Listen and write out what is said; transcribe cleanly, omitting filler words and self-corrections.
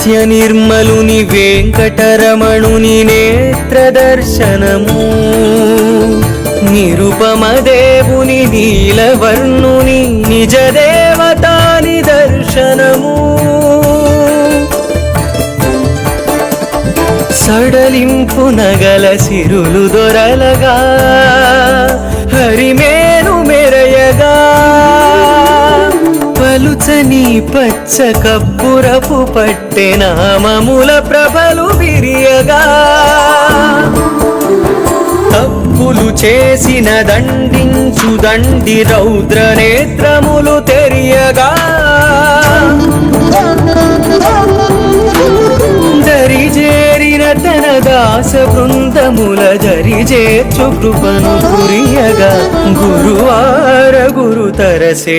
నిత్య నిర్మలుని వెంకటరమణుని నేత్రదర్శనము, నిరుపమ దేవుని నీలవర్ణుని నిజ దేవతాని దర్శనము, సడలింపు నగల సిరులు దొరలగా హరిమేను మెరయగా, పలుచని పచ్చ కప్పురపు పట్టె నామముల ప్రభలు విరియగా, తప్పులు చేసిన దండించు దండి రౌద్ర నేత్రములు తెరియగా, దరిజేరిన తన దాస బృందముల దరిజేర్చు కృపను కురియగా, గురువార గురుతరసే